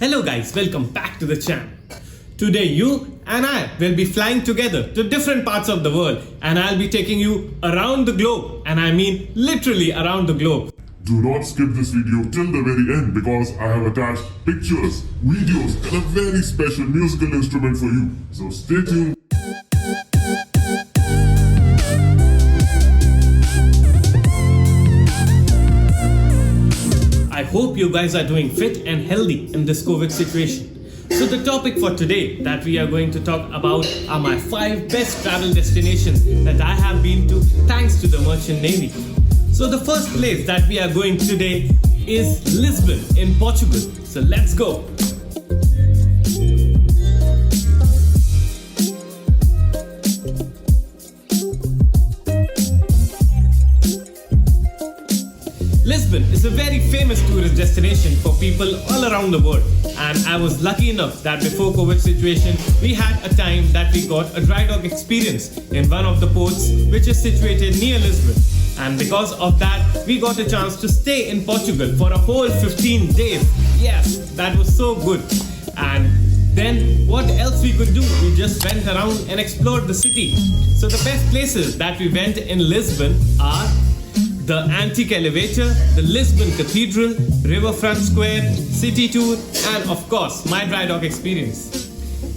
Hello guys, welcome back to the channel. Today you and I will be flying together to different parts of the world and I'll be taking you around the globe, and I mean literally around the globe. Do not skip this video till the very end because I have attached pictures, videos and a very special musical instrument for you. So stay tuned. I hope you guys are doing fit and healthy in this COVID situation. So the topic for today that we are going to talk about are my 5 best travel destinations that I have been to thanks to the Merchant Navy. So the first place that we are going today is Lisbon in Portugal. So let's go. Lisbon is a very famous tourist destination for people all around the world, and I was lucky enough that before COVID situation we had a time that we got a dry dock experience in one of the ports which is situated near Lisbon, and because of that we got a chance to stay in Portugal for a whole 15 days. Yes, that was so good. And then what else we could do? We just went around and explored the city. So the best places that we went in Lisbon are the Antique Elevator, the Lisbon Cathedral, Riverfront Square, City Tour, and of course my dry dock experience.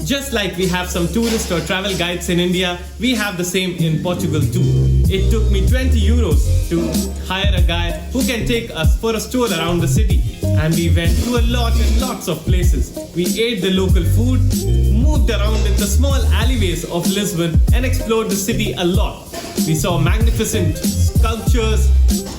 Just like we have some tourist or travel guides in India, we have the same in Portugal too. It took me 20 euros to hire a guy who can take us for a stroll around the city, and we went to a lot and lots of places. We ate the local food, moved around in the small alleyways of Lisbon and explored the city a lot. We saw magnificent sculptures,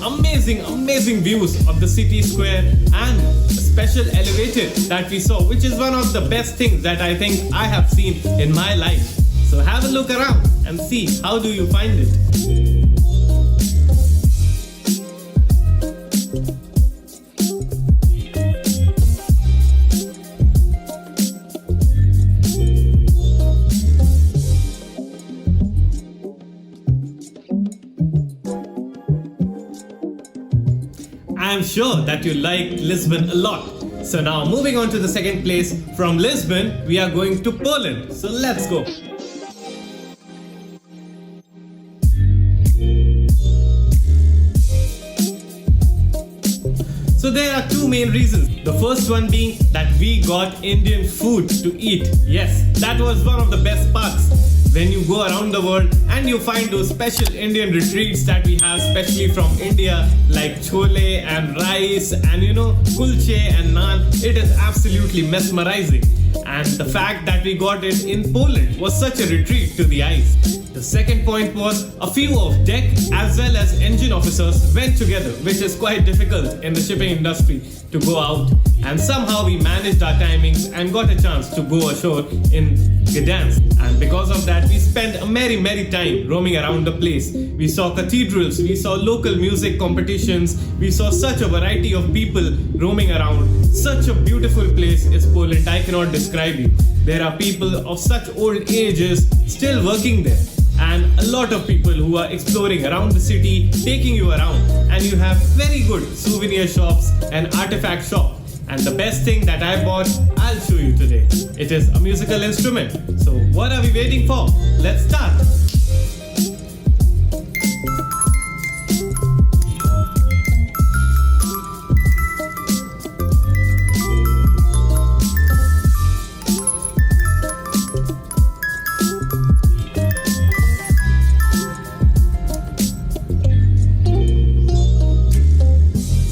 amazing views of the city square, and a special elevator that we saw, which is one of the best things that I think I have seen in my life. So have a look around and see how do you find it. I'm sure that you liked Lisbon a lot. So now moving on to the second place, from Lisbon we are going to Poland. So let's go. So there are 2 main reasons. The first one being that we got Indian food to eat. Yes, that was one of the best parts. When you go around the world and you find those special Indian retreats that we have, especially from India, like chole and rice and kulche and naan, it is absolutely mesmerizing. And the fact that we got it in Poland was such a retreat to the eyes. The second point was a few of deck as well as engine officers went together, which is quite difficult in the shipping industry to go out, and somehow we managed our timings and got a chance to go ashore in Gdansk. And because of that we spent a merry time roaming around the place. We saw cathedrals, we saw local music competitions, we saw such a variety of people roaming around. Such a beautiful place is Poland, I cannot describe you. There are people of such old ages still working there, and a lot of people who are exploring around the city, taking you around, and you have very good souvenir shops and artifact shop. And the best thing that I bought, I'll show you today. It is a musical instrument. So what are we waiting for? Let's start.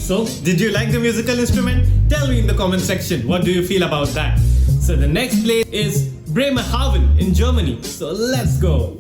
So, did you like the musical instrument? Tell me in the comment section, what do you feel about that? So the next place is Bremerhaven in Germany. So let's go.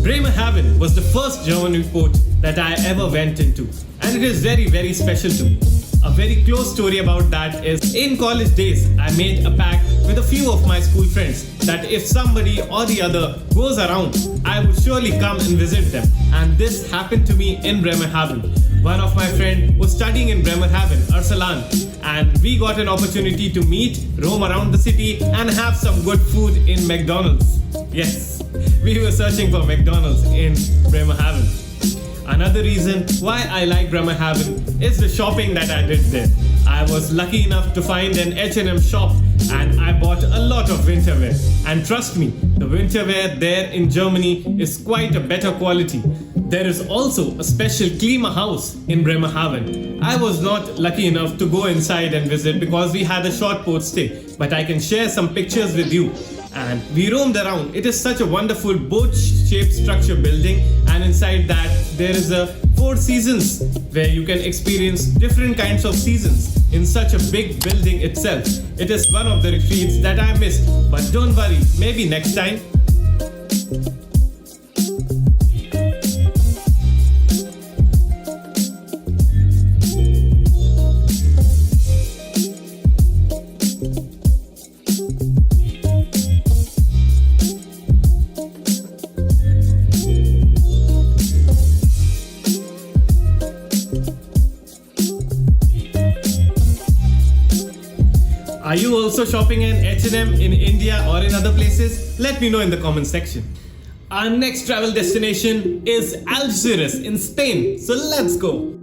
Bremerhaven was the first German port that I ever went into, and it is very special to me. A very close story about that is, in college days I made a pact with a few of my school friends that if somebody or the other goes around, I would surely come and visit them, and this happened to me in Bremerhaven. One of my friends was studying in Bremerhaven, Arsalan, and we got an opportunity to meet, roam around the city and have some good food in McDonald's. Yes, we were searching for McDonald's in Bremerhaven. Another reason why I like Bremerhaven is the shopping that I did there. I was lucky enough to find an H&M shop and I bought a lot of winter wear. And trust me, the winter wear there in Germany is quite a better quality. There is also a special Klima house in Bremerhaven. I was not lucky enough to go inside and visit because we had a short port stay, but I can share some pictures with you. And we roamed around. It is such a wonderful boat-shaped structure building, and inside that there is a 4 seasons where you can experience different kinds of seasons in such a big building itself. It is one of the retreats that I missed, but don't worry, maybe next time. Are you also shopping in H&M in India or in other places? Let me know in the comment section. Our next travel destination is Algeciras in Spain. So let's go.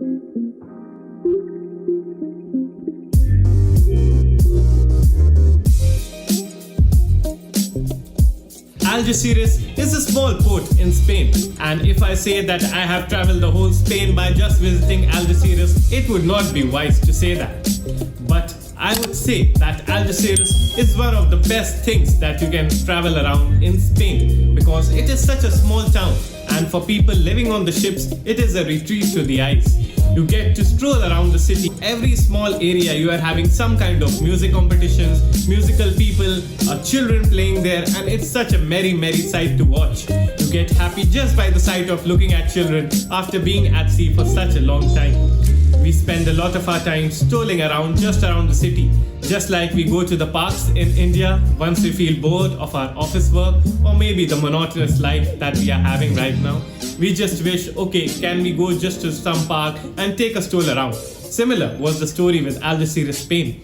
Algeciras is a small port in Spain, and if I say that I have traveled the whole Spain by just visiting Algeciras, it would not be wise to say that. But I would say that Algeciras is one of the best things that you can travel around in Spain because it is such a small town, and for people living on the ships, it is a retreat to the eyes. You get to stroll around the city. Every small area you are having some kind of music competitions, musical people, children playing there, and it's such a merry sight to watch. You get happy just by the sight of looking at children after being at sea for such a long time. We spend a lot of our time strolling around just around the city, just like we go to the parks in India once we feel bored of our office work or maybe the monotonous life that we are having right now. We just wish, okay, can we go just to some park and take a stroll around? Similar was the story with Algeciras, Spain.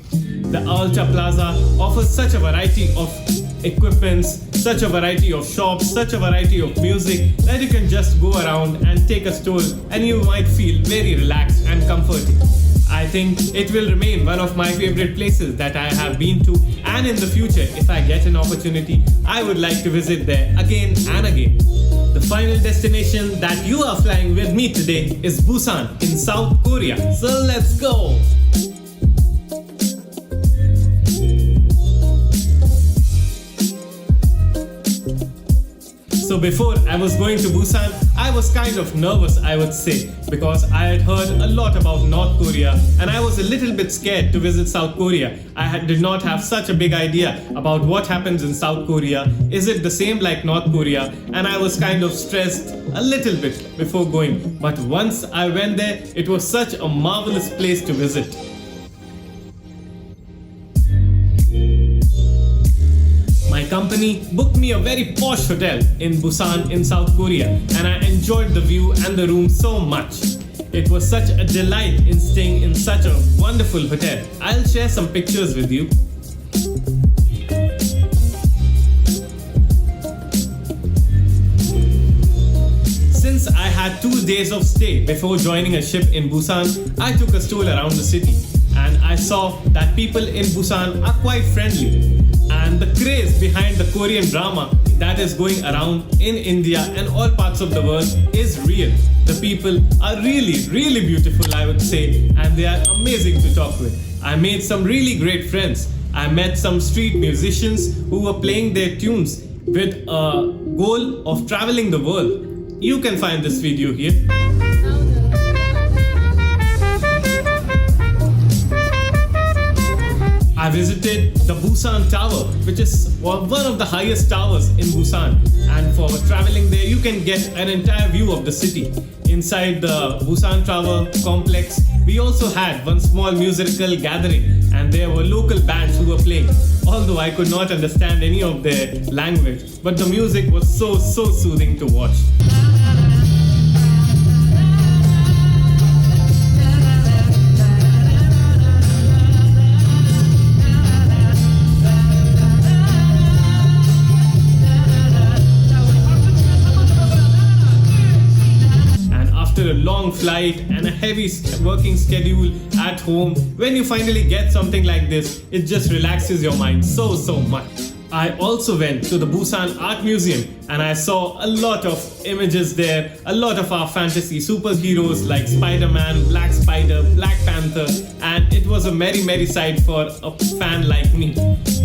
The Alta Plaza offers such a variety of equipments, such a variety of shops, such a variety of music that you can just go around and take a stroll and you might feel very relaxed and comforting. I think it will remain one of my favorite places that I have been to, and in the future, if I get an opportunity, I would like to visit there again and again. The final destination that you are flying with me today is Busan in South Korea. So let's go! So before I was going to Busan, I was kind of nervous, I would say, because I had heard a lot about North Korea and I was a little bit scared to visit South Korea. Did not have such a big idea about what happens in South Korea. Is it the same like North Korea? And I was kind of stressed a little bit before going. But once I went there, it was such a marvelous place to visit. My company booked me a very posh hotel in Busan in South Korea, and I enjoyed the view and the room so much. It was such a delight in staying in such a wonderful hotel. I'll share some pictures with you. Since I had 2 days of stay before joining a ship in Busan, I took a stroll around the city, and I saw that people in Busan are quite friendly. And the craze behind the Korean drama that is going around in India and all parts of the world is real. The people are really beautiful, I would say, and they are amazing to talk with. I made some really great friends. I met some street musicians who were playing their tunes with a goal of traveling the world. You can find this video here. I visited the Busan Tower, which is one of the highest towers in Busan, and for traveling there you can get an entire view of the city. Inside the Busan Tower complex, we also had one small musical gathering, and there were local bands who were playing, although I could not understand any of their language, but the music was so soothing to watch. long flight and a heavy working schedule at home, when you finally get something like this, it just relaxes your mind so much. I also went to the Busan Art Museum and I saw a lot of images there, a lot of our fantasy superheroes like Spider-Man, Black Spider, Black Panther, and it was a merry sight for a fan like me.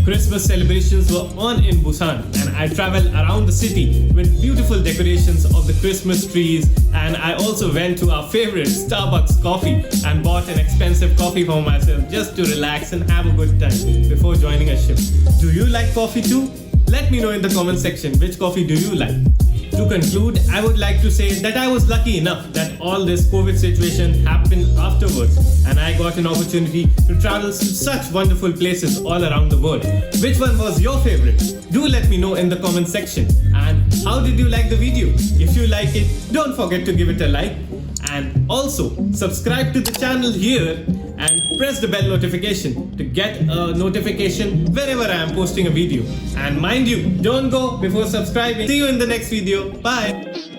Christmas celebrations were on in Busan and I traveled around the city with beautiful decorations of the Christmas trees, and I also went to our favorite Starbucks coffee and bought an expensive coffee for myself just to relax and have a good time before joining a ship. Do you like coffee too? Let me know in the comment section which coffee do you like. To conclude, I would like to say that I was lucky enough that all this COVID situation happened afterwards and I got an opportunity to travel to such wonderful places all around the world. Which one was your favorite? Do let me know in the comment section. And how did you like the video? If you like it, don't forget to give it a like. And also subscribe to the channel here and press the bell notification to get a notification wherever I am posting a video. And mind you, don't go before subscribing. See you in the next video. Bye.